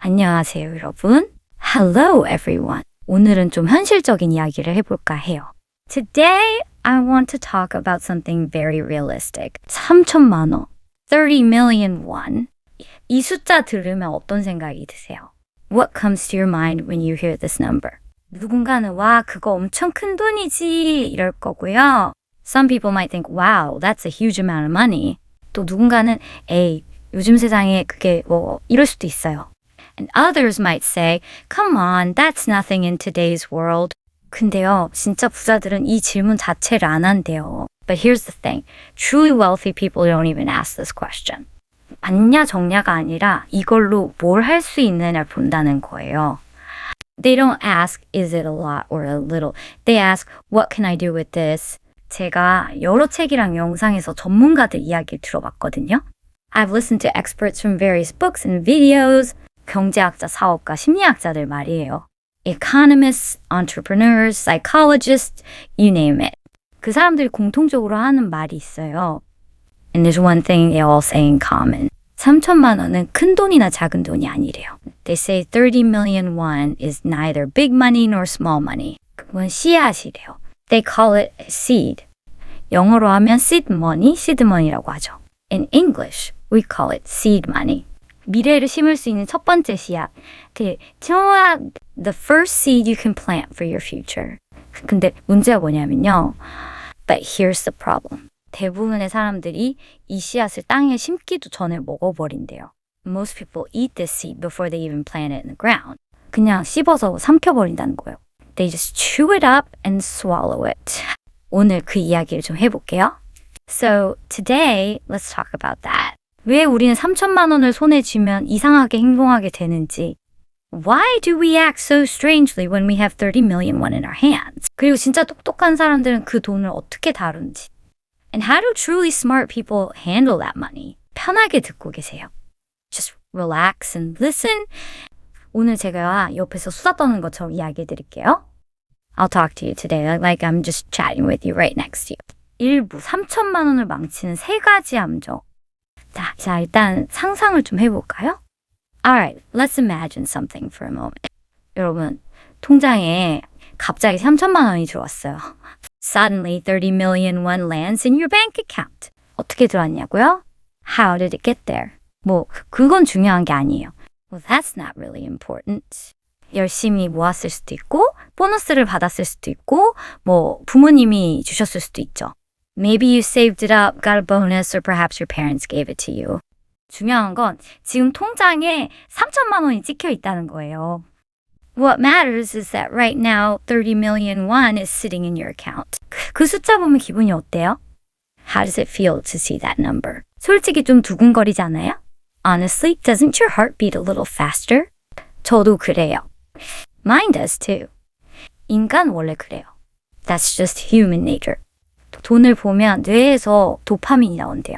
안녕하세요, 여러분. Hello, everyone. 오늘은 좀 현실적인 이야기를 해볼까 해요. Today, I want to talk about something very realistic. 3천만 원, 30 million won. 이 숫자 들으면 어떤 생각이 드세요? What comes to your mind when you hear this number? 누군가는 와, 그거 엄청 큰 돈이지 이럴 거고요. Some people might think, wow, that's a huge amount of money. 또 누군가는 에이, 요즘 세상에 그게 뭐 이럴 수도 있어요. And others might say, come on, that's nothing in today's world. 근데요, 진짜 부자들은 이 질문 자체를 안 한대요. But here's the thing. Truly wealthy people don't even ask this question. 많냐 적냐가 아니라 이걸로 뭘 할 수 있느냐를 본다는 거예요. They don't ask, is it a lot or a little? They ask, what can I do with this? 제가 여러 책이랑 영상에서 전문가들 이야기를 들어봤거든요. I've listened to experts from various books and videos. 경제학자, 사업가, 심리학자들 말이에요. Economists, entrepreneurs, psychologists, you name it. 그 사람들이 공통적으로 하는 말이 있어요. And there's one thing they all say in common. 3천만 원은 큰 돈이나 작은 돈이 아니래요. They say 30 million won is neither big money nor small money. 그건 씨앗이래요. They call it seed. 영어로 하면 seed money라고 하죠. In English, we call it seed money. 미래를 심을 수 있는 첫 번째 씨앗. the first seed you can plant for your future. 근데 문제가 뭐냐면요. But here's the problem. 대부분의 사람들이 이 씨앗을 땅에 심기도 전에 먹어버린대요. Most people eat this seed before they even plant it in the ground. 그냥 씹어서 삼켜버린다는 거예요. They just chew it up and swallow it. 오늘 그 이야기를 좀 해볼게요. So today, let's talk about that. 왜 우리는 3천만 원을 손에 쥐면 이상하게 행동하게 되는지. Why do we act so strangely when we have 30 million won in our hands? 그리고 진짜 똑똑한 사람들은 그 돈을 어떻게 다룬지. And how do truly smart people handle that money? 편하게 듣고 계세요. Just relax and listen. 오늘 제가 옆에서 수다 떠는 것처럼 이야기해 드릴게요. I'll talk to you today like I'm just chatting with you right next to you. 일부 3천만 원을 망치는 세 가지 함정. 자, 일단 상상을 좀 해볼까요? Alright, let's imagine something for a moment. 여러분, 통장에 갑자기 3천만 원이 들어왔어요. Suddenly, 30 million won lands in your bank account. 어떻게 들어왔냐고요? How did it get there? 뭐, 그건 중요한 게 아니에요. Well, that's not really important. 열심히 모았을 수도 있고, 보너스를 받았을 수도 있고, 뭐, 부모님이 주셨을 수도 있죠. Maybe you saved it up, got a bonus, or perhaps your parents gave it to you. 중요한 건 지금 통장에 3천만 원이 찍혀 있다는 거예요. What matters is that right now 30 million won is sitting in your account. 그 숫자 보면 기분이 어때요? How does it feel to see that number? 솔직히 좀 두근거리지 않아요? Honestly, doesn't your heart beat a little faster? 저도 그래요. Mine does too. 인간 원래 그래요. That's just human nature. 돈을 보면 뇌에서 도파민이 나온대요.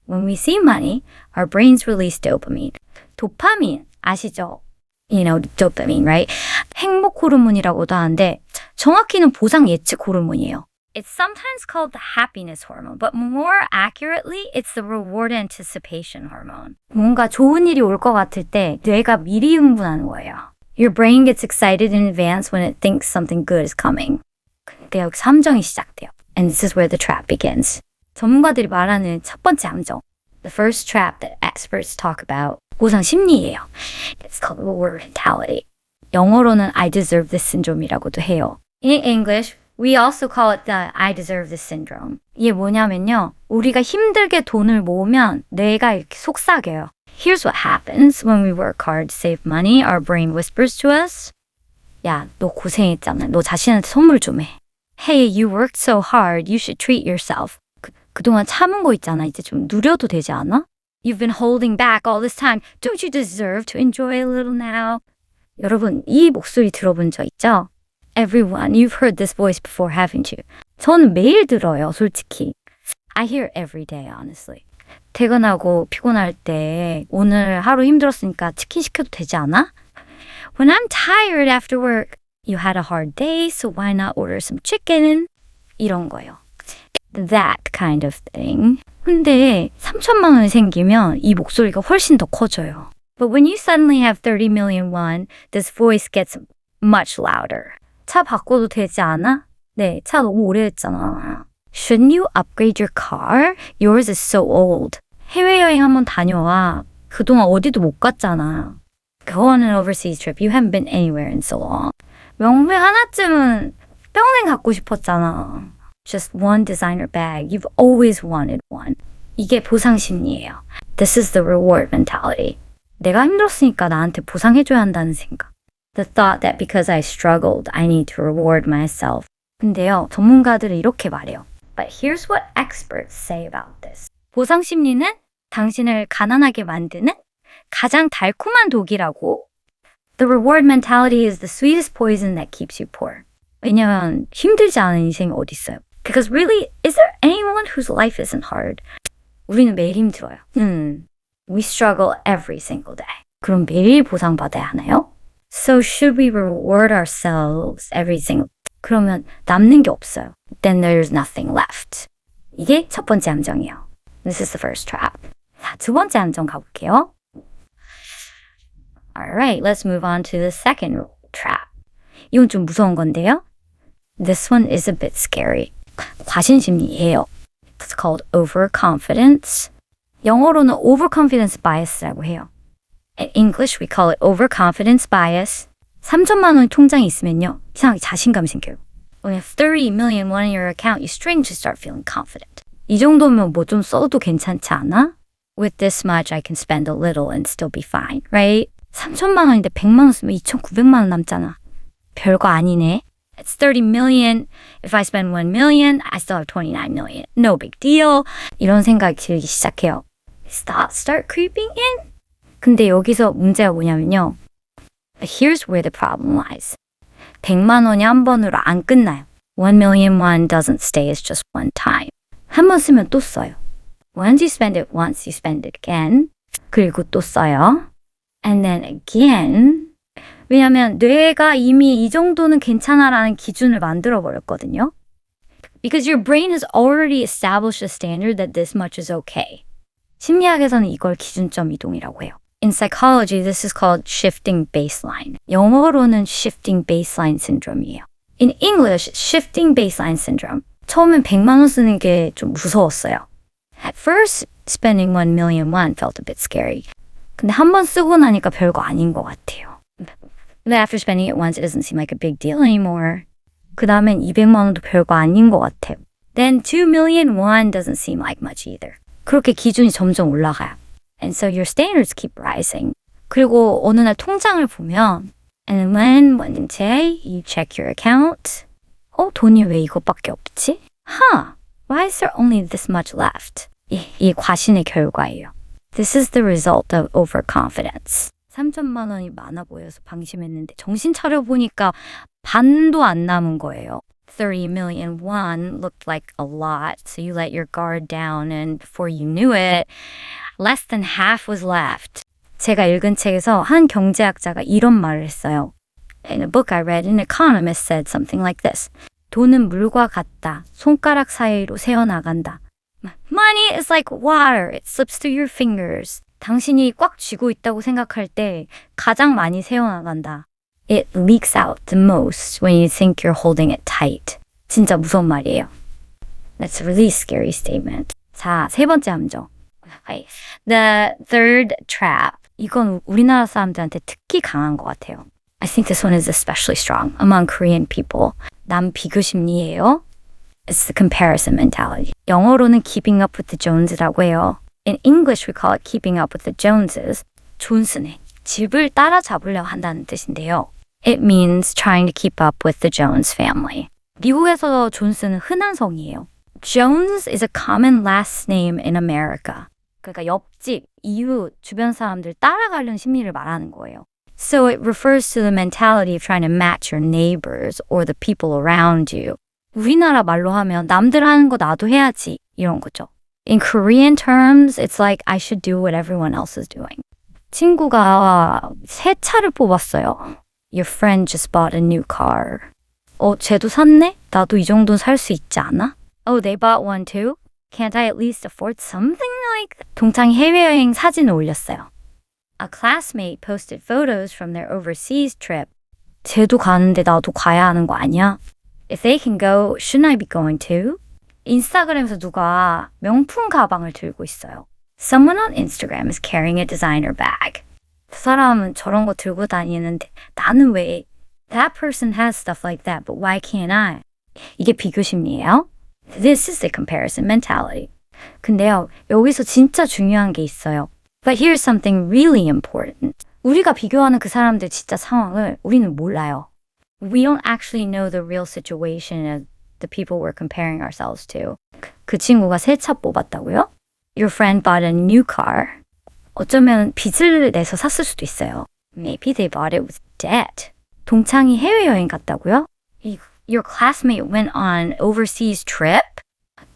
When we see money, our brains release dopamine. 도파민 아시죠? You know, dopamine, right? 행복 호르몬이라고도 하는데 정확히는 보상 예측 호르몬이에요. It's sometimes called the happiness hormone, but more accurately, it's the reward anticipation hormone. 뭔가 좋은 일이 올 것 같을 때 뇌가 미리 흥분하는 거예요. Your brain gets excited in advance when it thinks something good is coming. 근데 여기서 함정이 시작돼요. And this is where the trap begins. 전문가들이 말하는 첫 번째 함정. The first trap that experts talk about. 보상 심리예요. It's called reward mentality. 영어로는 I deserve this syndrome이라고도 해요. In English, we also call it the I deserve this syndrome. 이게 뭐냐면요. 우리가 힘들게 돈을 모으면 뇌가 이렇게 속삭여요. Here's what happens when we work hard to save money. Our brain whispers to us. 야, 너 고생했잖아. 너 자신한테 선물 좀 해. Hey, you worked so hard. You should treat yourself. 그동안 참은 거 있잖아. 이제 좀 누려도 되지 않아? You've been holding back all this time. Don't you deserve to enjoy a little now? 여러분, 이 목소리 들어본 적 있죠? Everyone, you've heard this voice before, haven't you? 저는 매일 들어요, 솔직히. I hear it every day, honestly. 퇴근하고 피곤할 때 오늘 하루 힘들었으니까 치킨 시켜도 되지 않아? When I'm tired after work, you had a hard day, so why not order some chicken? 이런 거요. That kind of thing. 근데 3천만 원이 생기면 이 목소리가 훨씬 더 커져요. But when you suddenly have 30 million won, this voice gets much louder. 차 바꿔도 되지 않아? 네, 차 너무 오래됐잖아. Shouldn't you upgrade your car? Yours is so old. 해외여행 한번 다녀와. 그동안 어디도 못 갔잖아. Go on an overseas trip. You haven't been anywhere in so long. 명품 하나쯤은 평생 갖고 싶었잖아. Just one designer bag. You've always wanted one. 이게 보상 심리예요. This is the reward mentality. 내가 힘들었으니까 나한테 보상해줘야 한다는 생각. The thought that because I struggled, I need to reward myself. 근데요, 전문가들은 이렇게 말해요. But here's what experts say about this. 보상 심리는 당신을 가난하게 만드는 가장 달콤한 독이라고. The reward mentality is the sweetest poison that keeps you poor. 왜냐면 힘들지 않은 인생이 어디 있어요? Because really, is there anyone whose life isn't hard? 우리는 매일 힘들어요. We struggle every single day. 그럼 매일 보상받아야 하나요? So should we reward ourselves every single day? 그러면 남는 게 없어요. Then there's nothing left. 이게 첫 번째 함정이에요. This is the first trap. 자, 두 번째 함정 가볼게요. Alright, let's move on to the second trap. 이건 좀 무서운 건데요. This one is a bit scary. 과신심리예요. It's called overconfidence. 영어로는 overconfidence bias라고 해요. In English, we call it overconfidence bias. 3천만 원 통장에 있으면요, 이상하게 자신감이 생겨요. When you have 30 million won in your account, you strangely start feeling confident. 이 정도면 뭐 좀 써도 괜찮지 않아? With this much, I can spend a little and still be fine, right? 3천만 원인데 100만 원 쓰면 2,900만 원 남잖아. 별거 아니네. It's 30 million. If I spend 1 million, I still have 29 million. No big deal. 이런 생각이 들기 시작해요. Start creeping in. 근데 여기서 문제가 뭐냐면요. Here's where the problem lies. 100만 원이 한 번으로 안 끝나요. 1 million won doesn't stay as just one time. 한 번 쓰면 또 써요. Once you spend it once, you spend it again. 그리고 또 써요. And then again. 왜냐하면 뇌가 이미 이 정도는 괜찮아라는 기준을 만들어버렸거든요. Because your brain has already established a standard that this much is okay. 심리학에서는 이걸 기준점 이동이라고 해요. In psychology, this is called shifting baseline. 영어로는 shifting baseline syndrome이에요. In English, shifting baseline syndrome. 처음엔 100만 원 쓰는 게 좀 무서웠어요. At first, spending 1 million won felt a bit scary. 근데 한 번 쓰고 나니까 별거 아닌 것 같아요. But after spending it once, it doesn't seem like a big deal anymore. 그 다음엔 200만 원도 별거 아닌 것 같아요. Then 2 million won doesn't seem like much either. 그렇게 기준이 점점 올라가요. And so your standards keep rising. 그리고 어느 날 통장을 보면 And when one day you check your account, 돈이 왜 이것밖에 없지? Why is there only this much left? 이 과신의 결과예요. This is the result of overconfidence. 3천만 원이 많아 보여서 방심했는데 정신 차려보니까 반도 안 남은 거예요. 30 million won looked like a lot, so you let your guard down and before you knew it, less than half was left. 제가 읽은 책에서 한 경제학자가 이런 말을 했어요. In a book I read, an economist said something like this. 돈은 물과 같다. 손가락 사이로 새어나간다. Money is like water. It slips through your fingers. 당신이 꽉 쥐고 있다고 생각할 때 가장 많이 새어나간다. It leaks out the most when you think you're holding it tight. 진짜 무서운 말이에요. That's a really scary statement. 자, 세 번째 함정. Okay. The third trap. 이건 우리나라 사람들한테 특히 강한 것 같아요. I think this one is especially strong among Korean people. 남 비교 심리예요. It's the comparison mentality. 영어로는 keeping up with the Jones라고 해요. In English, we call it keeping up with the Joneses. 존슨의 집을 따라잡으려 한다는 뜻인데요. It means trying to keep up with the Jones family. 미국에서 존슨은 흔한 성이에요. Jones is a common last name in America. 그러니까 옆집, 이웃, 주변 사람들 따라가려는 심리를 말하는 거예요. So it refers to the mentality of trying to match your neighbors or the people around you. 우리나라 말로 하면 남들 하는 거 나도 해야지 이런 거죠. In Korean terms, it's like I should do what everyone else is doing. 친구가 새 차를 뽑았어요. Your friend just bought a new car. 쟤도 샀네? 나도 이 정도는 살 수 있지 않아? Oh, they bought one too? Can't I at least afford something like that? 동창이 해외여행 사진을 올렸어요. A classmate posted photos from their overseas trip. 쟤도 가는데 나도 가야 하는 거 아니야? If they can go, shouldn't I be going too? 인스타그램에서 누가 명품 가방을 들고 있어요. Someone on Instagram is carrying a designer bag. 그 사람은 저런 거 들고 다니는데 나는 왜? That person has stuff like that, but why can't I? 이게 비교 심리예요. This is the comparison mentality. 근데요, 여기서 진짜 중요한 게 있어요. But here's something really important. 우리가 비교하는 그 사람들 진짜 상황을 우리는 몰라요. We don't actually know the real situation of the people we're comparing ourselves to. 그 친구가 새 차 뽑았다고요? Your friend bought a new car. 어쩌면 빚을 내서 샀을 수도 있어요. Maybe they bought it with debt. 동창이 해외여행 갔다고요? Your classmate went on overseas trip.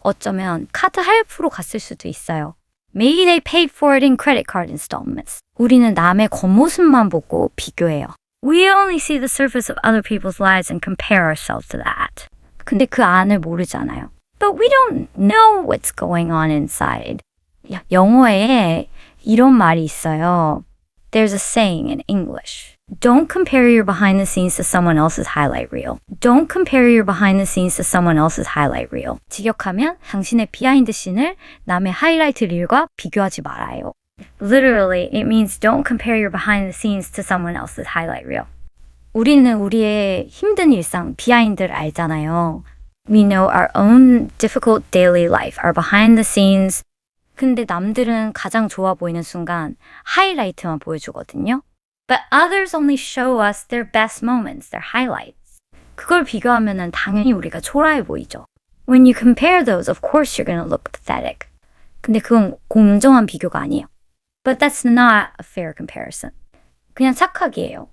어쩌면 카드 할부로 갔을 수도 있어요. Maybe they paid for it in credit card installments. 우리는 남의 겉모습만 보고 비교해요. We only see the surface of other people's lives and compare ourselves to that. 근데 그 안을 모르잖아요. But we don't know what's going on inside. 영어에 이런 말이 있어요. There's a saying in English. Don't compare your behind the scenes to someone else's highlight reel. Don't compare your behind the scenes to someone else's highlight reel. 직역하면 당신의 비하인드 씬을 남의 하이라이트 릴과 비교하지 말아요. Literally, it means don't compare your behind the scenes to someone else's highlight reel. 우리는 우리의 힘든 일상, 비하인드를 알잖아요. We know our own difficult daily life, our behind the scenes. 근데 남들은 가장 좋아 보이는 순간 하이라이트만 보여주거든요. But others only show us their best moments, their highlights. 그걸 비교하면 당연히 우리가 초라해 보이죠. When you compare those, of course you're going to look pathetic. 근데 그건 공정한 비교가 아니에요. But that's not a fair comparison. 그냥 착각이에요.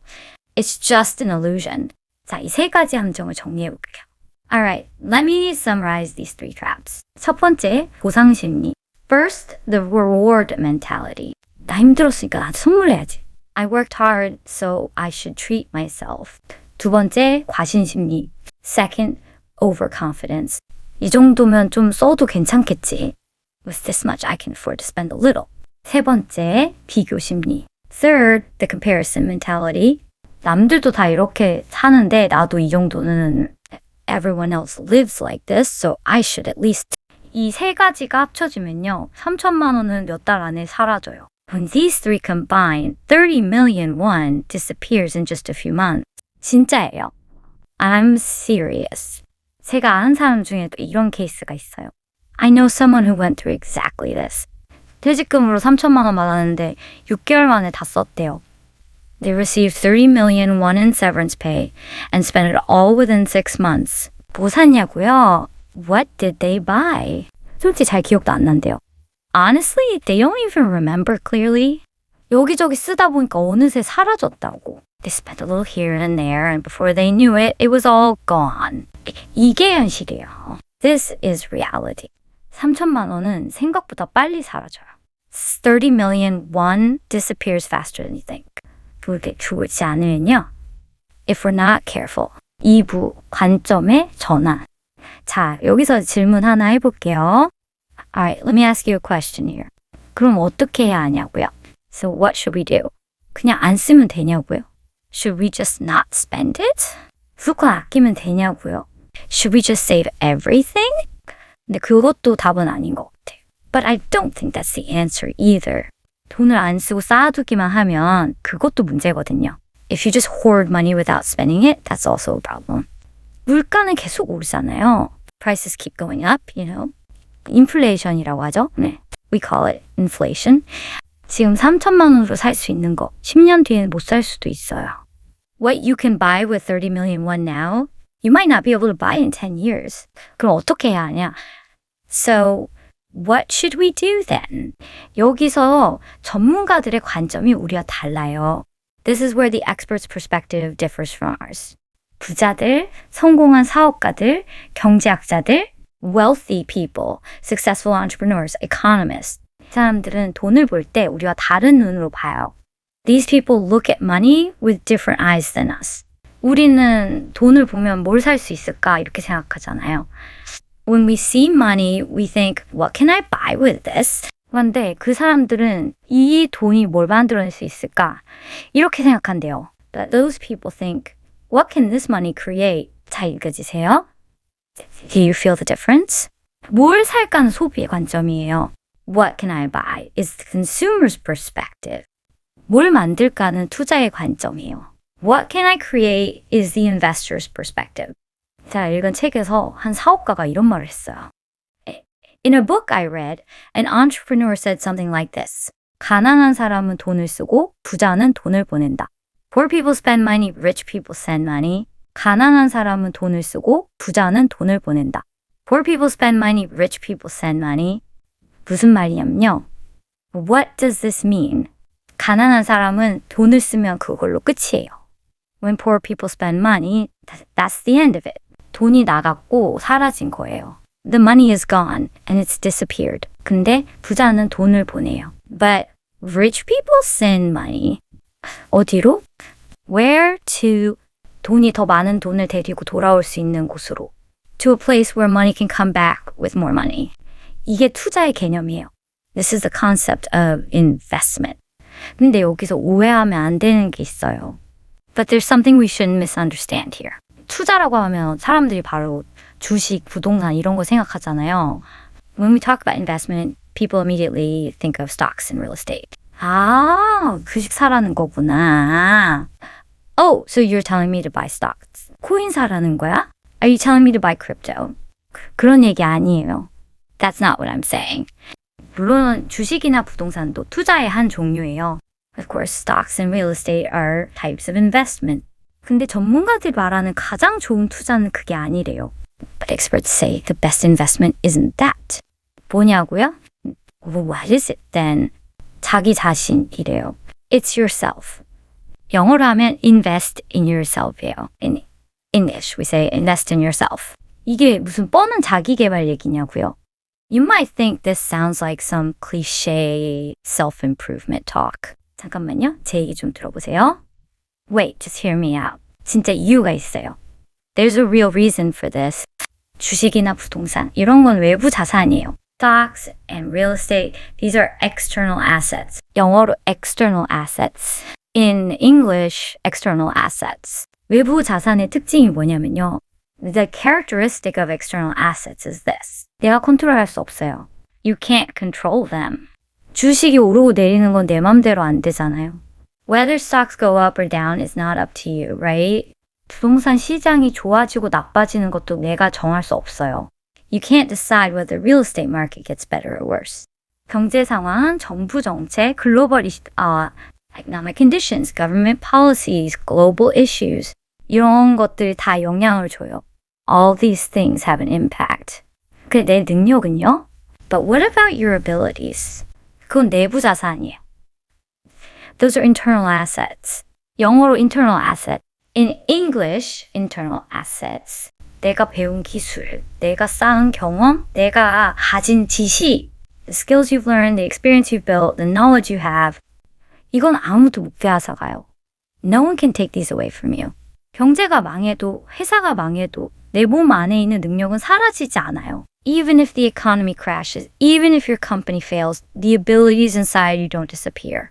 It's just an illusion. 자, 이 세 가지 함정을 정리해 볼게요. Alright, let me summarize these three traps. 첫 번째, 보상 심리. First, the reward mentality. 나 힘들었으니까 나한테 선물해야지. I worked hard, so I should treat myself. 두 번째, 과신 심리. Second, overconfidence. 이 정도면 좀 써도 괜찮겠지. With this much, I can afford to spend a little. 세 번째, 비교 심리. Third, the comparison mentality. 남들도 다 이렇게 사는데 나도 이 정도는 everyone else lives like this, so I should at least. 이 세 가지가 합쳐지면요. 3천만 원은 몇 달 안에 사라져요. When these three combine, 30 million won disappears in just a few months. 진짜예요. I'm serious. 제가 아는 사람 중에도 이런 케이스가 있어요. I know someone who went through exactly this. 퇴직금으로 3천만 원 받았는데 6개월 만에 다 썼대요. They received 30 million won in severance pay and spent it all within 6 months. 뭐 샀냐고요? What did they buy? 솔직히 잘 기억도 안 난대요. Honestly, they don't even remember clearly. 여기저기 쓰다 보니까 어느새 사라졌다고. They spent a little here and there, and before they knew it, it was all gone. 이게 현실이에요. This is reality. 3천만 원은 생각보다 빨리 사라져요. 30 million won disappears faster than you think. 그게 좋지 않으면요. If we're not careful. 2부 관점의 전환. 자, 여기서 질문 하나 해볼게요. Alright, let me ask you a question here. 그럼 어떻게 해야 하냐고요? So what should we do? 그냥 안 쓰면 되냐고요? Should we just not spend it? 무조건 아끼면 되냐고요? Should we just save everything? 근데 그것도 답은 아닌 것 같아요. But I don't think that's the answer either. 돈을 안 쓰고 쌓아두기만 하면 그것도 문제거든요. If you just hoard money without spending it, that's also a problem. 물가는 계속 오르잖아요. Prices keep going up, you know. 인플레이션이라고 하죠. 네. We call it inflation. 지금 3천만 원으로 살 수 있는 거 10년 뒤에는 못 살 수도 있어요. What you can buy with 30 million won now, you might not be able to buy in 10 years. 그럼 어떻게 해야 하냐? So, what should we do then? 여기서 전문가들의 관점이 우리와 달라요. This is where the expert's perspective differs from ours. 부자들, 성공한 사업가들, 경제학자들, wealthy people, successful entrepreneurs, economists. 이 사람들은 돈을 볼 때 우리와 다른 눈으로 봐요. These people look at money with different eyes than us. 우리는 돈을 보면 뭘 살 수 있을까 이렇게 생각하잖아요. When we see money, we think, what can I buy with this? 그런데 그 사람들은 이 돈이 뭘 만들어낼 수 있을까? 이렇게 생각한대요. But those people think, what can this money create? 잘 읽어지세요? Do you feel the difference? 뭘 살까는 소비의 관점이에요. What can I buy is the consumer's perspective. 뭘 만들까는 투자의 관점이에요. What can I create is the investor's perspective. 제가 읽은 책에서 한 사업가가 이런 말을 했어요. In a book I read, an entrepreneur said something like this. 가난한 사람은 돈을 쓰고 부자는 돈을 보낸다. Poor people spend money, rich people send money. 가난한 사람은 돈을 쓰고 부자는 돈을 보낸다. Poor people spend money, rich people send money. 무슨 말이냐면요. What does this mean? 가난한 사람은 돈을 쓰면 그걸로 끝이에요. When poor people spend money, that's the end of it. 돈이 나갔고 사라진 거예요. The money is gone and it's disappeared. 근데 부자는 돈을 보내요. But rich people send money. 어디로? Where to? 돈이 더 많은 돈을 데리고 돌아올 수 있는 곳으로. To a place where money can come back with more money. 이게 투자의 개념이에요. This is the concept of investment. 근데 여기서 오해하면 안 되는 게 있어요. But there's something we shouldn't misunderstand here. 투자라고 하면 사람들이 바로 주식, 부동산 이런 거 생각하잖아요. When we talk about investment, people immediately think of stocks and real estate. 아, 주식 사라는 거구나. Oh, so you're telling me to buy stocks. 코인 사라는 거야? Are you telling me to buy crypto? 그런 얘기 아니에요. That's not what I'm saying. 물론 주식이나 부동산도 투자의 한 종류예요. Of course, stocks and real estate are types of investment. 근데 전문가들이 말하는 가장 좋은 투자는 그게 아니래요. But experts say the best investment isn't that. 뭐냐고요? Well, what is it then? 자기 자신이래요. It's yourself. 영어로 하면 invest in yourself이에요. In English, we say invest in yourself. 이게 무슨 뻔한 자기 개발 얘기냐고요. You might think this sounds like some cliche self-improvement talk. 잠깐만요. 제 얘기 좀 들어보세요. Wait, just hear me out. 진짜 이유가 있어요. There's a real reason for this. 주식이나 부동산, 이런 건 외부 자산이에요. Stocks and real estate, these are external assets. 영어로 external assets. In English, external assets. 외부 자산의 특징이 뭐냐면요. The characteristic of external assets is this. 내가 컨트롤할 수 없어요. You can't control them. 주식이 오르고 내리는 건 내 맘대로 안 되잖아요. Whether stocks go up or down is not up to you, right? 부동산 시장이 좋아지고 나빠지는 것도 내가 정할 수 없어요. You can't decide whether the real estate market gets better or worse. 경제 상황, 정부 정책, 글로벌 economic conditions, government policies, global issues 이런 것들이 다 영향을 줘요. All these things have an impact. 근데 내 능력은요? But what about your abilities? 그건 내부 자산이에요. Those are internal assets. 영어로 internal asset. In English, internal assets. 내가 배운 기술, 내가 쌓은 경험, 내가 가진 지식, the skills you've learned, the experience you've built, the knowledge you have. 이건 아무도 못 빼앗아가요. No one can take these away from you. 경제가 망해도, 회사가 망해도 내 몸 안에 있는 능력은 사라지지 않아요. Even if the economy crashes, even if your company fails, the abilities inside you don't disappear.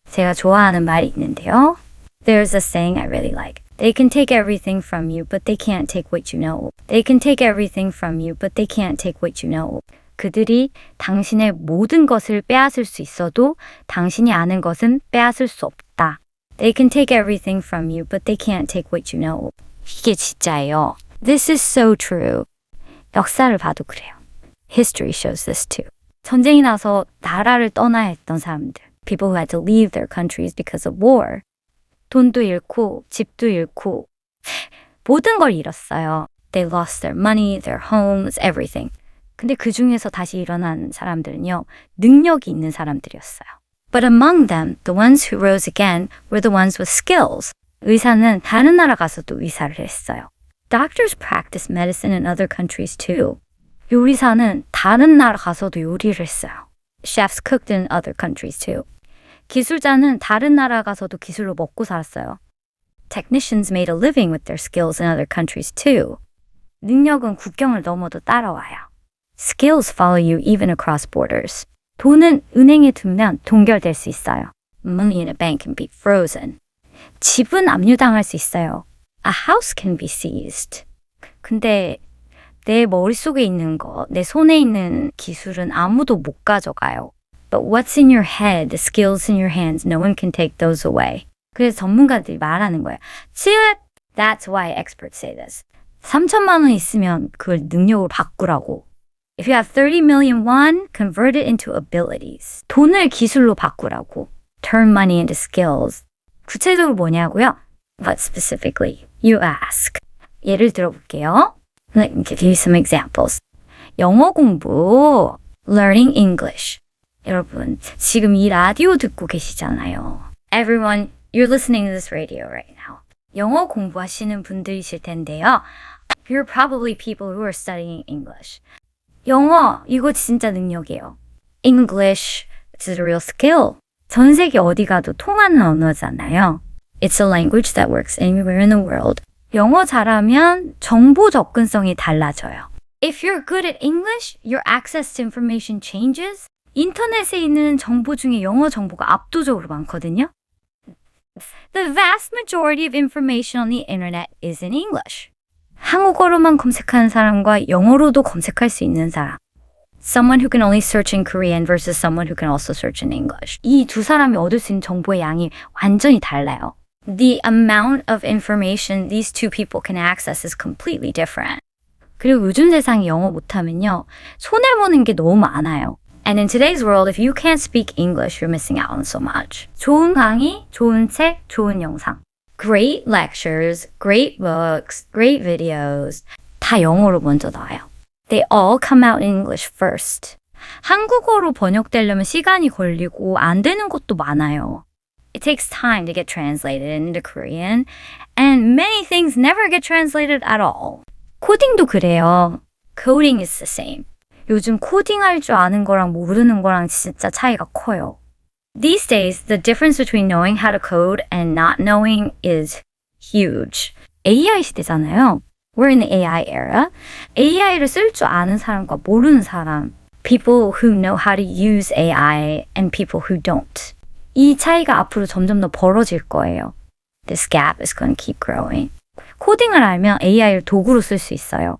제가 좋아하는 말이 있는데요. There's a saying I really like. They can take everything from you, but they can't take what you know. They can take everything from you, but they can't take what you know. 그들이 당신의 모든 것을 빼앗을 수 있어도 당신이 아는 것은 빼앗을 수 없다. They can take everything from you, but they can't take what you know. 이게 진짜예요. This is so true. 역사를 봐도 그래요. History shows this too. 전쟁이 나서 나라를 떠나야 했던 사람들. People who had to leave their countries because of war. 돈도 잃고 집도 잃고 모든 걸 잃었어요. They lost their money, their homes, everything. 근데 그 중에서 다시 일어난 사람들은요. 능력이 있는 사람들이었어요. But among them, the ones who rose again were the ones with skills. 의사는 다른 나라 가서도 의사를 했어요. Doctors practice medicine in other countries too. 요리사는 다른 나라 가서도 요리를 했어요. Chefs cooked in other countries too. 기술자는 다른 나라 가서도 기술로 먹고 살았어요. Technicians made a living with their skills in other countries too. 능력은 국경을 넘어도 따라와요. Skills follow you even across borders. 돈은 은행에 두면 동결될 수 있어요. Money in a bank can be frozen. 집은 압류당할 수 있어요. A house can be seized. 근데 내 머릿속에 있는 거, 내 손에 있는 기술은 아무도 못 가져가요. But what's in your head, the skills in your hands, no one can take those away. 그래서 전문가들이 말하는 거예요. That's why experts say this. 3천만 원 있으면 그걸 능력으로 바꾸라고. If you have 30 million won, convert it into abilities. 돈을 기술로 바꾸라고. Turn money into skills. 구체적으로 뭐냐고요? What specifically? You ask. 예를 들어볼게요. Let me give you some examples. 영어 공부, learning English. 여러분, 지금 이 라디오 듣고 계시잖아요. Everyone, you're listening to this radio right now. 영어 공부하시는 분들이실 텐데요. You're probably people who are studying English. 영어, 이거 진짜 능력이에요. English, it's a real skill. 전 세계 어디 가도 통하는 언어잖아요. It's a language that works anywhere in the world. 영어 잘하면 정보 접근성이 달라져요. If you're good at English, your access to information changes. 인터넷에 있는 정보 중에 영어 정보가 압도적으로 많거든요. The vast majority of information on the internet is in English. 한국어로만 검색하는 사람과 영어로도 검색할 수 있는 사람. Someone who can only search in Korean versus someone who can also search in English. 이 두 사람이 얻을 수 있는 정보의 양이 완전히 달라요. The amount of information these two people can access is completely different. 그리고 요즘 세상에 영어 못하면요. 손해보는 게 너무 많아요. And in today's world, if you can't speak English, you're missing out on so much. 좋은 강의, 좋은 책, 좋은 영상. Great lectures, great books, great videos. 다 영어로 먼저 나와요. They all come out in English first. 한국어로 번역되려면 시간이 걸리고 안 되는 것도 많아요. It takes time to get translated into Korean, and many things never get translated at all. 코딩도 그래요. Coding is the same. 요즘 코딩할 줄 아는 거랑 모르는 거랑 진짜 차이가 커요. These days, the difference between knowing how to code and not knowing is huge. AI 시대잖아요. We're in the AI era. AI를 쓸 줄 아는 사람과 모르는 사람. People who know how to use AI and people who don't. 이 차이가 앞으로 점점 더 벌어질 거예요. This gap is going to keep growing. 코딩을 알면 AI를 도구로 쓸 수 있어요.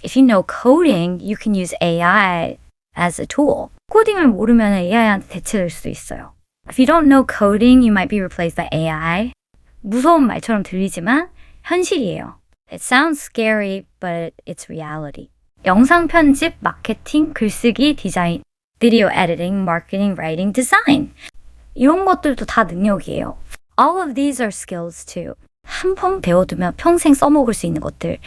If you know coding, you can use AI as a tool. 코딩을 모르면 AI한테 대체될 수도 있어요. If you don't know coding, you might be replaced by AI. 무서운 말처럼 들리지만 현실이에요. It sounds scary, but it's reality. 영상 편집, 마케팅, 글쓰기, 디자인, video editing, marketing, writing, design. 이런 것들도 다 능력이에요. All of these are skills too. 한 번 배워두면 평생 써먹을 수 있는 것들.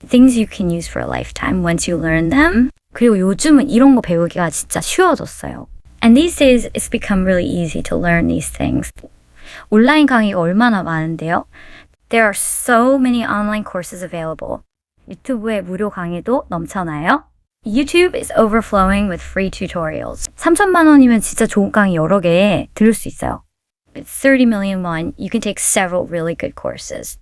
Things you can use for a lifetime once you learn them. 그리고 요즘은 이런 거 배우기가 진짜 쉬워졌어요. And these days it's become really easy to learn these things. 온라인 강의가 얼마나 많은데요. There are so many online courses available. 유튜브에 무료 강의도 넘쳐나요. YouTube is overflowing with free tutorials. 3천만 원이면 진짜 좋은 강의 여러 개 들을 수 있어요. With 30 million won, you can take several really good courses.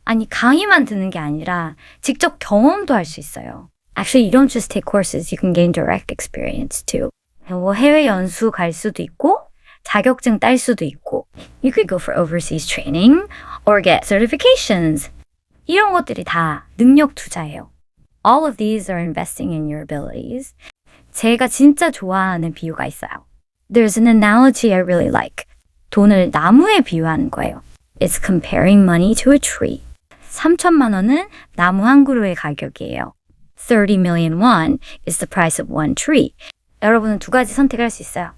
아니, 강의만 듣는 게 아니라 직접 경험도 할 수 있어요. Actually, you don't just take courses, you can gain direct experience too. 뭐 해외 연수 갈 수도 있고, 자격증 딸 수도 있고. You could go for overseas training or get certifications. 이런 것들이 다 능력 투자예요. All of these are investing in your abilities. 제가 진짜 좋아하는 비유가 있어요. There's an analogy I really like. 돈을 나무에 비유하는 거예요. It's comparing money to a tree. 3천만 원은 나무 한 그루의 가격이에요. 30 million won is the price of one tree. 여러분은 두 가지 선택할 수 있어요.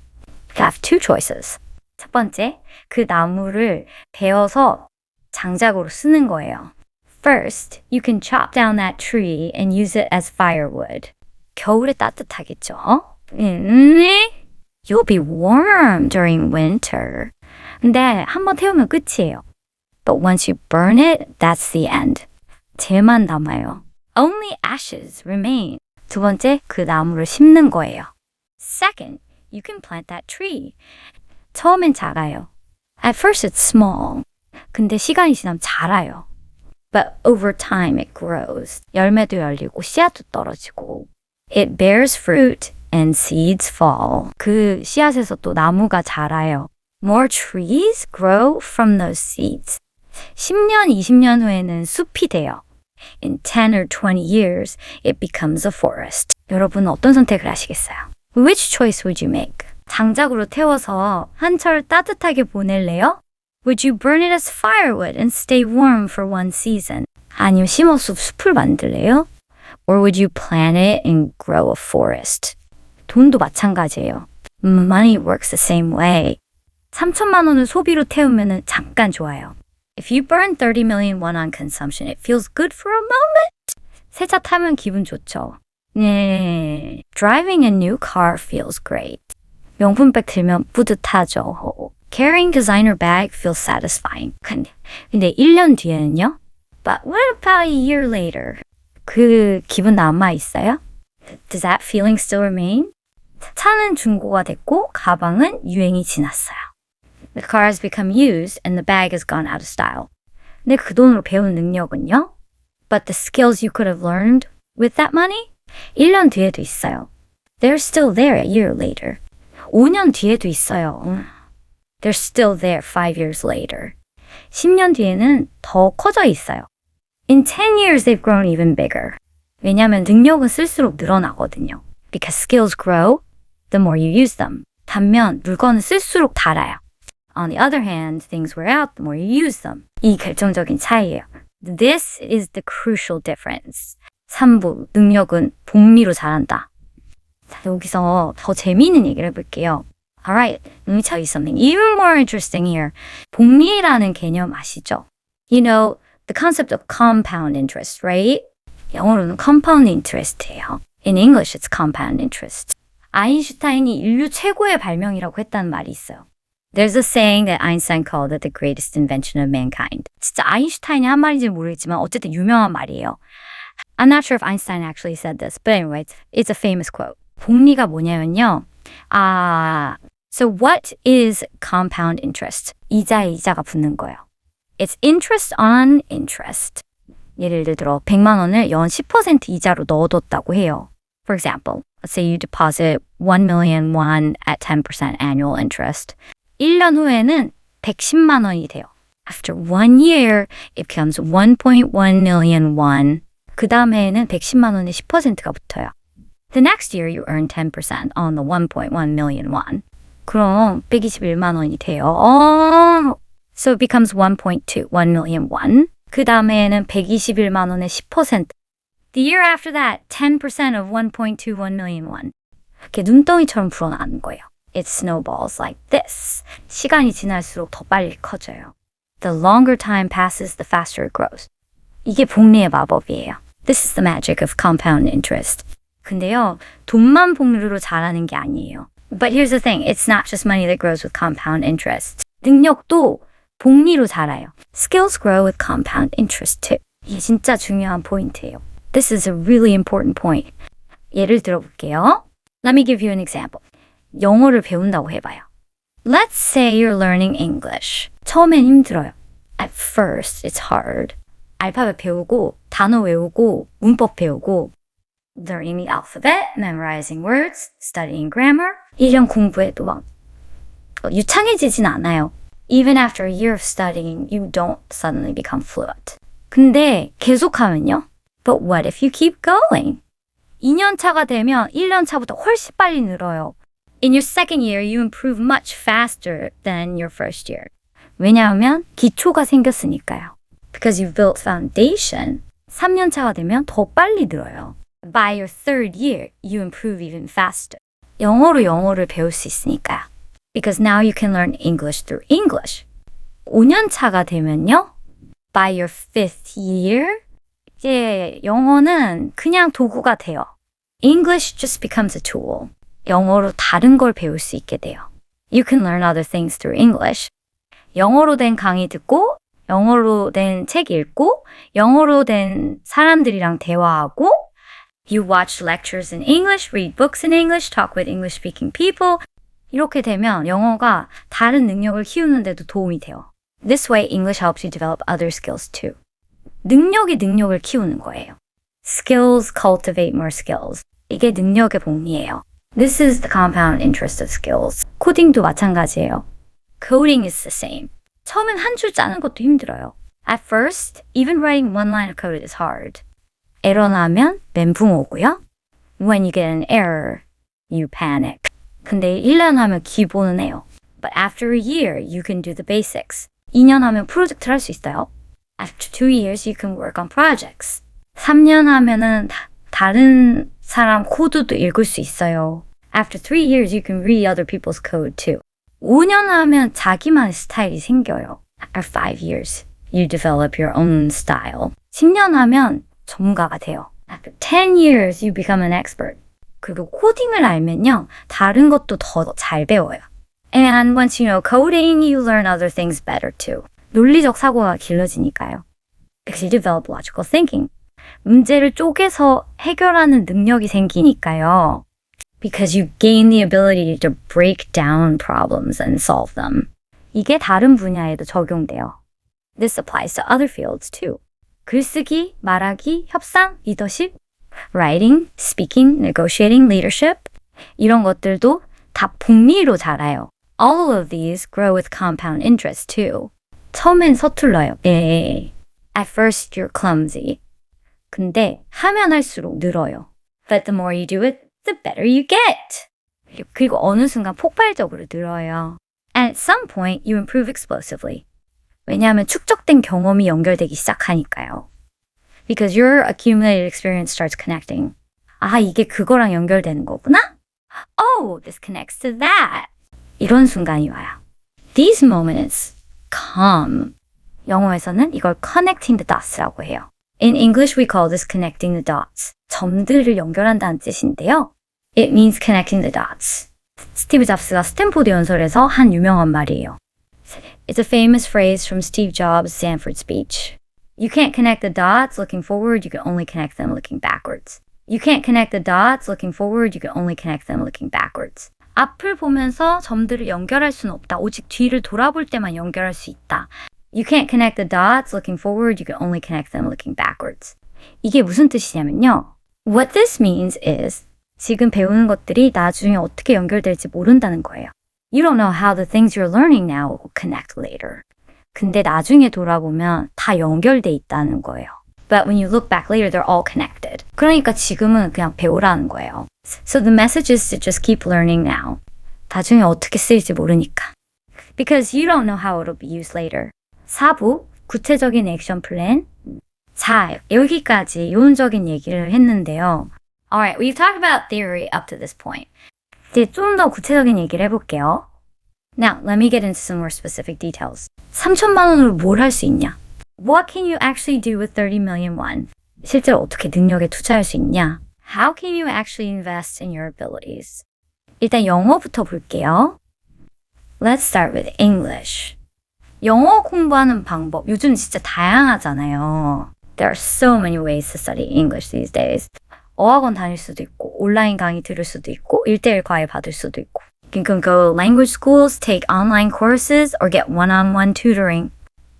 You have two choices. 첫 번째, 그 나무를 베어서 장작으로 쓰는 거예요. First, you can chop down that tree and use it as firewood. 겨울에 따뜻하겠죠? You'll be warm during winter. 근데 한번 태우면 끝이에요. But once you burn it, that's the end. 재만 남아요. Only ashes remain. 두 번째, 그 나무를 심는 거예요. Second, you can plant that tree. 처음엔 작아요. At first it's small. 근데 시간이 지나면 자라요. But over time it grows. 열매도 열리고 씨앗도 떨어지고. It bears fruit and seeds fall. 그 씨앗에서 또 나무가 자라요. More trees grow from those seeds. 10년, 20년 후에는 숲이 돼요. In 10 or 20 years, it becomes a forest. 여러분은 어떤 선택을 하시겠어요? Which choice would you make? 장작으로 태워서 한철 따뜻하게 보낼래요? Would you burn it as firewood and stay warm for one season? 아니면 심어서 숲을 만들래요? Or would you plant it and grow a forest? 돈도 마찬가지예요. Money works the same way. 3천만 원을 소비로 태우면 잠깐 좋아요. If you burn 30 million won on consumption, it feels good for a moment. 새 차 타면 기분 좋죠. 네. Driving a new car feels great. 명품백 들면 뿌듯하죠. Carrying designer bag feels satisfying. 근데 1년 뒤에는요? But what about a year later? 그 기분 남아 있어요? Does that feeling still remain? 차는 중고가 됐고 가방은 유행이 지났어요. The car has become used and the bag has gone out of style. 근데 그 돈으로 배운 능력은요? But the skills you could have learned with that money? 1년 뒤에도 있어요. They're still there a year later. 5년 뒤에도 있어요. They're still there 5 years later. 10년 뒤에는 더 커져 있어요. In 10 years, they've grown even bigger. 왜냐하면 능력은 쓸수록 늘어나거든요. Because skills grow, the more you use them. 반면 물건은 쓸수록 닳아요. On the other hand, things wear out, the more you use them. 이 결정적인 차이예요. This is the crucial difference. 3부, 능력은 복리로 자란다. 자, 여기서 더 재미있는 얘기를 해볼게요. Alright, let me tell you something even more interesting here. 복리라는 개념 아시죠? You know, the concept of compound interest, right? 영어로는 compound interest예요. In English, it's compound interest. 아인슈타인이 인류 최고의 발명이라고 했다는 말이 있어요. There's a saying that Einstein called it the greatest invention of mankind. 진짜 아인슈타인이 한 말인지 모르겠지만 어쨌든 유명한 말이에요. I'm not sure if Einstein actually said this, but anyway, it's a famous quote. 복리가 뭐냐면요. So what is compound interest? 이자에 이자가 붙는 거예요. It's interest on interest. 예를 들어 100만 원을 연 10% 이자로 넣어뒀다고 해요. For example, let's say you deposit 1 million won at 10% annual interest. 1년 후에는 110만 원이 돼요. After 1 year, it becomes 1.1 million won. 그 다음에는 110만 원에 10%가 붙어요. The next year, you earn 10% on the 1.1 million won. 그럼 121만 원이 돼요. So it becomes 1.2, 1 million won. 그 다음에는 121만 원에 10%. The year after that, 10% of 1.21 million won. 이렇게 눈덩이처럼 불어나는 거예요. It snowballs like this. 시간이 지날수록 더 빨리 커져요. The longer time passes, the faster it grows. 이게 복리의 마법이에요. This is the magic of compound interest. 근데요, 돈만 복리로 자라는 게 아니에요. But here's the thing, it's not just money that grows with compound interest. 능력도 복리로 자라요. Skills grow with compound interest too. 이게 진짜 중요한 포인트예요. This is a really important point. 예를 들어볼게요. Let me give you an example. 영어를 배운다고 해봐요. Let's say you're learning English. 처음엔 힘들어요. At first, it's hard. 알파벳 배우고, 단어 외우고, 문법 배우고, learning the alphabet, memorizing words, studying grammar. 1년 공부해도 막 유창해지진 않아요. Even after a year of studying, you don't suddenly become fluent. 근데 계속하면요? But what if you keep going? 2년 차가 되면 1년 차보다 훨씬 빨리 늘어요. In your second year, you improve much faster than your first year. 왜냐하면 기초가 생겼으니까요. Because you've built foundation. 3년 차가 되면 더 빨리 늘어요. By your third year, you improve even faster. 영어로 영어를 배울 수 있으니까요. Because now you can learn English through English. 5년 차가 되면요. By your fifth year, 이제 영어는 그냥 도구가 돼요. English just becomes a tool. 영어로 다른 걸 배울 수 있게 돼요. You can learn other things through English. 영어로 된 강의 듣고, 영어로 된 책 읽고, 영어로 된 사람들이랑 대화하고, You watch lectures in English, read books in English, talk with English-speaking people. 이렇게 되면 영어가 다른 능력을 키우는 데도 도움이 돼요. This way, English helps you develop other skills too. 능력이 능력을 키우는 거예요. Skills cultivate more skills. 이게 능력의 복리예요. This is the compound interest of skills. 코딩도 마찬가지예요. Coding is the same. 처음엔 한 줄 짜는 것도 힘들어요. At first, even writing one line of code is hard. 에러 나면 멘붕 오고요. When you get an error, you panic. 근데 1년 하면 기본은 해요. But after a year, you can do the basics. 2년 하면 프로젝트를 할 수 있어요. After 2 years, you can work on projects. 3년 하면은 다른 사람 코드도 읽을 수 있어요. After 3 years, you can read other people's code too. 5년 하면 자기만의 스타일이 생겨요. After 5 years, you develop your own style. 10년 하면 전문가가 돼요. After 10 years, you become an expert. 그리고 코딩을 알면요, 다른 것도 더 잘 배워요. And once you know coding, you learn other things better too. 논리적 사고가 길러지니까요. Because you develop logical thinking. 문제를 쪼개서 해결하는 능력이 생기니까요. Because you gain the ability to break down problems and solve them. 이게 다른 분야에도 적용돼요. This applies to other fields too. 글쓰기, 말하기, 협상, 리더십, writing, speaking, negotiating, leadership 이런 것들도 다 복리로 자라요. All of these grow with compound interest too. 처음엔 서툴러요. 예. At first you're clumsy. 근데 하면 할수록 늘어요. But the more you do it, the better you get. 그리고 어느 순간 폭발적으로 늘어요. And at some point you improve explosively. 왜냐하면 축적된 경험이 연결되기 시작하니까요. Because your accumulated experience starts connecting. 아, 이게 그거랑 연결되는 거구나? Oh, this connects to that. 이런 순간이 와요. These moments come. 영어에서는 이걸 connecting the dots라고 해요. In English, we call this connecting the dots. 점들을 연결한다는 뜻인데요. It means connecting the dots. 스티브 잡스가 스탠포드 연설에서 한 유명한 말이에요. It's a famous phrase from Steve Jobs' Stanford speech. You can't connect the dots looking forward, you can only connect them looking backwards. You can't connect the dots looking forward, you can only connect them looking backwards. 앞을 보면서 점들을 연결할 수는 없다. 오직 뒤를 돌아볼 때만 연결할 수 있다. You can't connect the dots looking forward, you can only connect them looking backwards. 이게 무슨 뜻이냐면요. What this means is 지금 배우는 것들이 나중에 어떻게 연결될지 모른다는 거예요. You don't know how the things you're learning now will connect later. 근데 나중에 돌아보면 다 연결돼 있다는 거예요. But when you look back later, they're all connected. 그러니까 지금은 그냥 배우라는 거예요. So the message is to just keep learning now. 나중에 어떻게 쓰일지 모르니까. Because you don't know how it'll be used later. 4부, 구체적인 액션 플랜. 자, 여기까지 이론적인 얘기를 했는데요. Alright, we've talked about theory up to this point. 이제 좀 더 구체적인 얘기를 해볼게요. Now, let me get into some more specific details. 3천만 원으로 뭘 할 수 있냐? What can you actually do with 30 million won? 실제로 어떻게 능력에 투자할 수 있냐? How can you actually invest in your abilities? 일단 영어부터 볼게요. Let's start with English. 영어 공부하는 방법, 요즘 진짜 다양하잖아요. There are so many ways to study English these days. 어학원 다닐 수도 있고, 온라인 강의 들을 수도 있고, 1:1 과외 받을 수도 있고. You can go language schools, take online courses, or get one-on-one tutoring.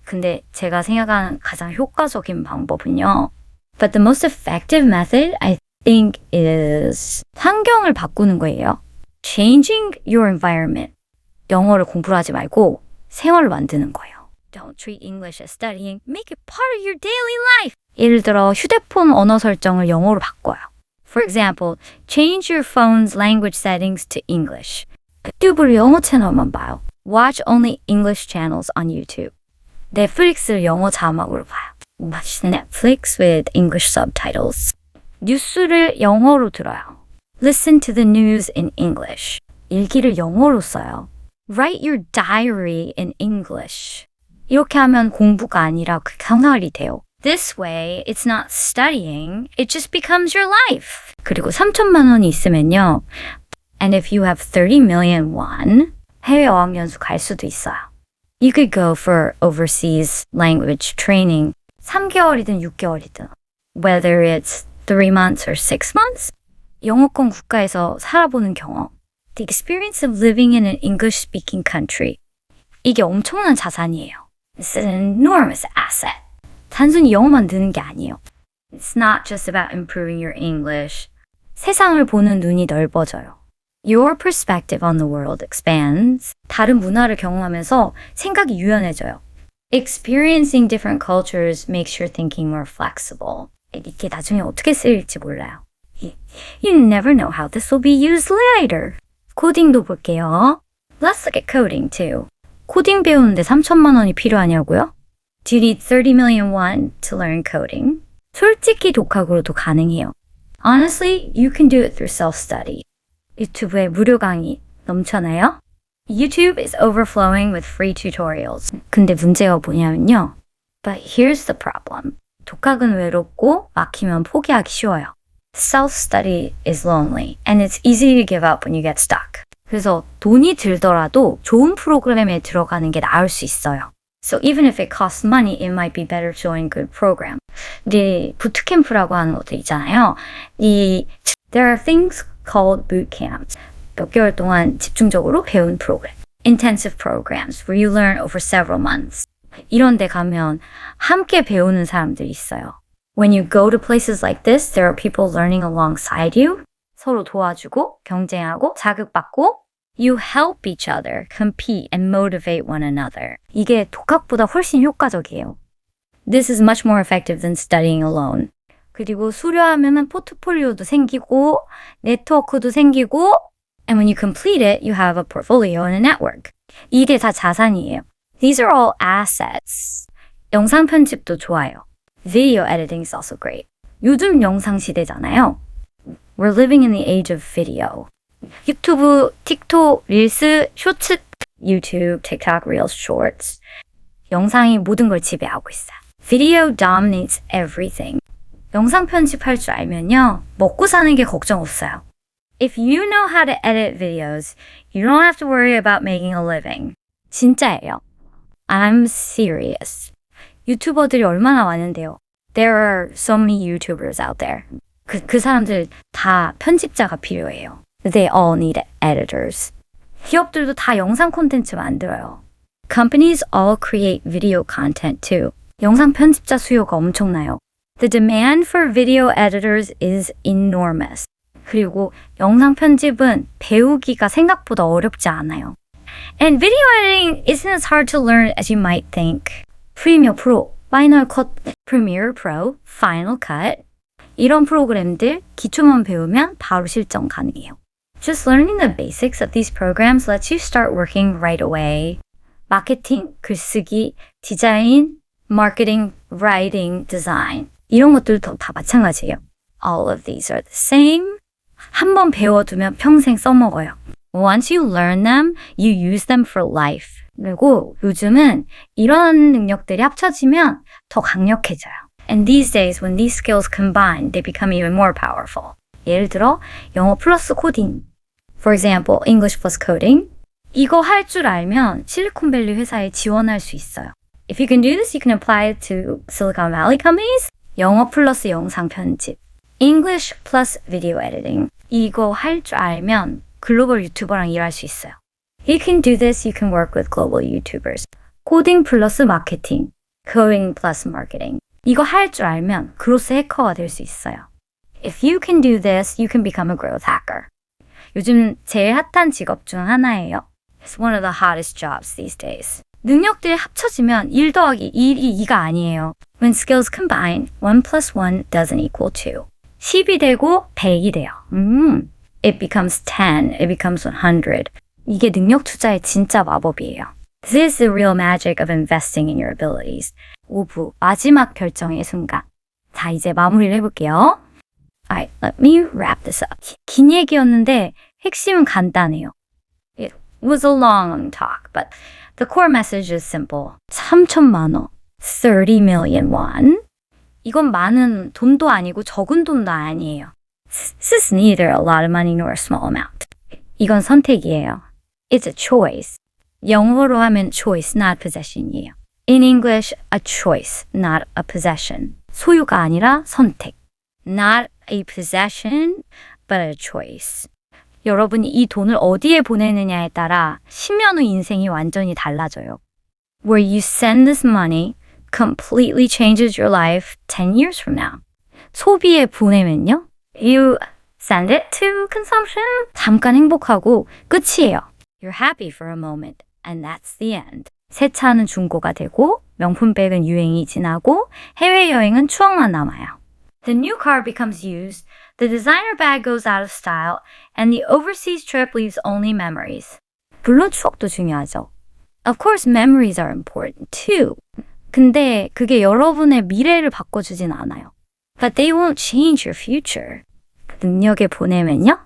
근데 제가 생각하는 가장 효과적인 방법은요. But the most effective method, I think, is 환경을 바꾸는 거예요. Changing your environment. 영어를 공부를 하지 말고 생활을 만드는 거예요. Don't treat English as studying. Make it part of your daily life. 예를 들어 휴대폰 언어 설정을 영어로 바꿔요. For example, change your phone's language settings to English. 유튜브를 영어 채널만 봐요. Watch only English channels on YouTube. 넷플릭스를 영어 자막으로 봐요. Watch Netflix with English subtitles. 뉴스를 영어로 들어요. Listen to the news in English. 일기를 영어로 써요. Write your diary in English. 이렇게 하면 공부가 아니라 그 생활이 돼요. This way, it's not studying, it just becomes your life. 그리고 3천만 원이 있으면요. And if you have 30 million won, 해외 어학연수 갈 수도 있어요. You could go for overseas language training 3개월이든 6개월이든. Whether it's 3 months or 6 months. 영어권 국가에서 살아보는 경험. The experience of living in an English-speaking country. 이게 엄청난 자산이에요. It's an enormous asset. 단순히 영어만 느는 게 아니에요. It's not just about improving your English. 세상을 보는 눈이 넓어져요. Your perspective on the world expands. 다른 문화를 경험하면서 생각이 유연해져요. Experiencing different cultures makes your thinking more flexible. 이게 나중에 어떻게 쓰일지 몰라요. You never know how this will be used later. 코딩도 볼게요. Let's look at coding too. 코딩 배우는데 3천만 원이 필요하냐고요? Do you need 30 million won to learn coding? 솔직히 독학으로도 가능해요. Honestly, you can do it through self-study. 유튜브에 무료 강의 넘쳐나요? YouTube is overflowing with free tutorials. 근데 문제가 뭐냐면요. But here's the problem. 독학은 외롭고 막히면 포기하기 쉬워요. Self-study is lonely and it's easy to give up when you get stuck. 그래서 돈이 들더라도 좋은 프로그램에 들어가는 게 나을 수 있어요. So even if it costs money, it might be better to join good program. 이 부트캠프라고 하는 것도 있잖아요. There are things called boot camps. 몇 개월 동안 집중적으로 배운 프로그램. Intensive programs where you learn over several months. 이런 데 가면 함께 배우는 사람들이 있어요. When you go to places like this, there are people learning alongside you. 서로 도와주고, 경쟁하고, 자극받고. You help each other, compete, and motivate one another. 이게 독학보다 훨씬 효과적이에요. This is much more effective than studying alone. 그리고 수료하면 포트폴리오도 생기고, 네트워크도 생기고, and when you complete it, you have a portfolio and a network. 이게 다 자산이에요. These are all assets. 영상 편집도 좋아요. Video editing is also great. 요즘 영상 시대잖아요. We're living in the age of video. 유튜브, 틱톡, 릴스, 쇼츠, YouTube, TikTok, Reels, Shorts. 영상이 모든 걸 지배하고 있어요. Video dominates everything. 영상 편집할 줄 알면요. 먹고 사는 게 걱정 없어요. If you know how to edit videos, you don't have to worry about making a living. 진짜예요. I'm serious. 유튜버들이 얼마나 많은데요. There are so many YouTubers out there. 그 사람들 다 편집자가 필요해요. They all need editors. 기업들도 다 영상 콘텐츠 만들어요. Companies all create video content too. 영상 편집자 수요가 엄청나요. The demand for video editors is enormous. 그리고 영상 편집은 배우기가 생각보다 어렵지 않아요. And video editing isn't as hard to learn as you might think. 프리미어 프로, 파이널 컷, 프리미어 프로, 파이널 컷 이런 프로그램들 기초만 배우면 바로 실전 가능해요. Just learning the basics of these programs lets you start working right away. 마케팅, 글쓰기, 디자인, 마케팅, writing, design 이런 것들도 다 마찬가지예요. All of these are the same. 한번 배워두면 평생 써먹어요. Once you learn them, you use them for life. 그리고 요즘은 이런 능력들이 합쳐지면 더 강력해져요. And these days, when these skills combine, they become even more powerful. 예를 들어, 영어 플러스 코딩. For example, English plus coding. 이거 할 줄 알면 실리콘밸리 회사에 지원할 수 있어요. If you can do this, you can apply it to Silicon Valley companies. 영어 플러스 영상 편집. English plus video editing. 이거 할 줄 알면 글로벌 유튜버랑 일할 수 있어요. You can do this, you can work with global YouTubers. 코딩 플러스 마케팅. Coding plus marketing. 이거 할 줄 알면 그로스 해커가 될 수 있어요. If you can do this, you can become a growth hacker. 요즘 제일 핫한 직업 중 하나예요. It's one of the hottest jobs these days. 능력들이 합쳐지면 1 더하기 1이 2가 아니에요. When skills combine, 1 plus 1 doesn't equal 2. 10이 되고 100이 돼요. It becomes 10, it becomes 100. 이게 능력 투자의 진짜 마법이에요. This is the real magic of investing in your abilities. 5부, 마지막 결정의 순간. 자, 이제 마무리를 해볼게요. Alright, let me wrap this up. 긴 얘기였는데 핵심은 간단해요. It was a long talk, but the core message is simple. 3천만 원, 30 million won. 이건 많은 돈도 아니고 적은 돈도 아니에요. This is neither a lot of money nor a small amount. 이건 선택이에요. It's a choice. 영어로 하면 choice, not possession이에요. In English, a choice, not a possession. 소유가 아니라 선택. Not a possession, but a choice. 여러분이 이 돈을 어디에 보내느냐에 따라 10년 후 인생이 완전히 달라져요. Where you send this money completely changes your life 10 years from now. 소비에 보내면요. You Send it to consumption. 잠깐 행복하고 끝이에요. You're happy for a moment and that's the end. 새 차는 중고가 되고 명품백은 유행이 지나고 해외여행은 추억만 남아요. The new car becomes used, the designer bag goes out of style, and the overseas trip leaves only memories. 물론 추억도 중요하죠. Of course, memories are important too. 근데 그게 여러분의 미래를 바꿔주진 않아요. But they won't change your future. 능력에 보내면요.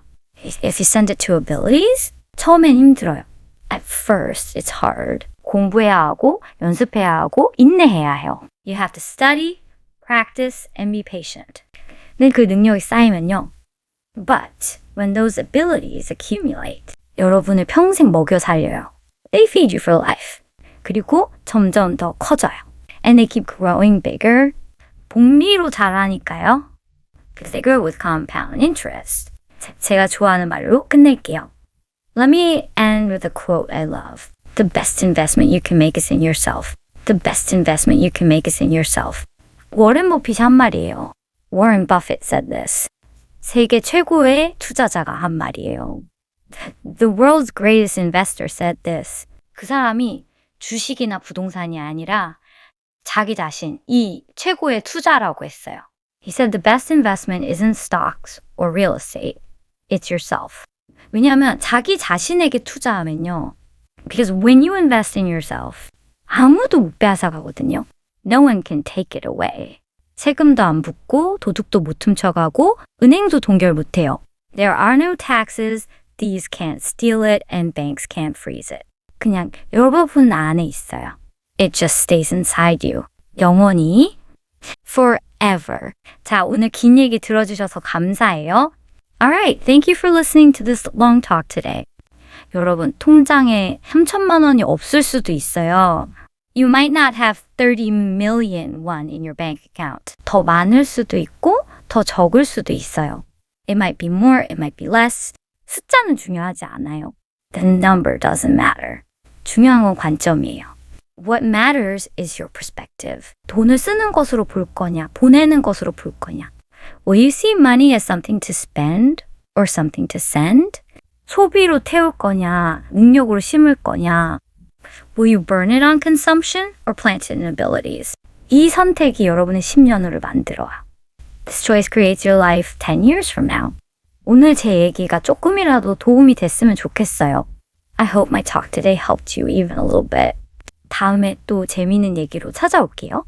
If you send it to abilities, 처음엔 힘들어요. At first, it's hard. 공부해야 하고, 연습해야 하고, 인내해야 해요. You have to study, practice, and be patient. 근데 그 능력이 쌓이면요. But when those abilities accumulate, 여러분을 평생 먹여 살려요. They feed you for life. 그리고 점점 더 커져요. And they keep growing bigger. 복리로 자라니까요. Because they grow with compound interest. 제가 좋아하는 말로 끝낼게요. Let me end with a quote I love. The best investment you can make is in yourself. The best investment you can make is in yourself. 워렌 버핏이 한 말이에요. Warren Buffett said this. 세계 최고의 투자자가 한 말이에요. The world's greatest investor said this. 그 사람이 주식이나 부동산이 아니라 자기 자신이 최고의 투자라고 했어요. He said the best investment isn't stocks or real estate. It's yourself. 왜냐하면 자기 자신에게 투자하면요. Because when you invest in yourself, 아무도 못 빼앗아가거든요. No one can take it away. 세금도 안 붙고 도둑도 못 훔쳐가고 은행도 동결 못해요. There are no taxes, thieves can't steal it, and banks can't freeze it. 그냥 여러분 안에 있어요. It just stays inside you. 영원히 forever. 자, 오늘 긴 얘기 들어주셔서 감사해요. Alright, thank you for listening to this long talk today. 여러분, 통장에 3천만 원이 없을 수도 있어요. You might not have 30 million won in your bank account. 더 많을 수도 있고 더 적을 수도 있어요. It might be more, it might be less. 숫자는 중요하지 않아요. The number doesn't matter. 중요한 건 관점이에요. What matters is your perspective. 돈을 쓰는 것으로 볼 거냐, 보내는 것으로 볼 거냐. Will you see money as something to spend or something to send? 소비로 태울 거냐, 능력으로 심을 거냐. Will you burn it on consumption or plant it in abilities? 이 선택이 여러분의 10년을 만들어요. This choice creates your life 10 years from now. 오늘 제 얘기가 조금이라도 도움이 됐으면 좋겠어요. I hope my talk today helped you even a little bit. 다음에 또 재미있는 얘기로 찾아올게요.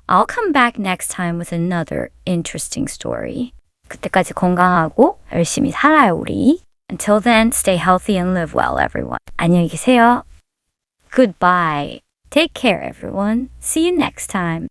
I'll come back next time with another interesting story. 그때까지 건강하고 열심히 살아요, 우리. Until then, stay healthy and live well, everyone. 안녕히 계세요. Goodbye. Take care, everyone. See you next time.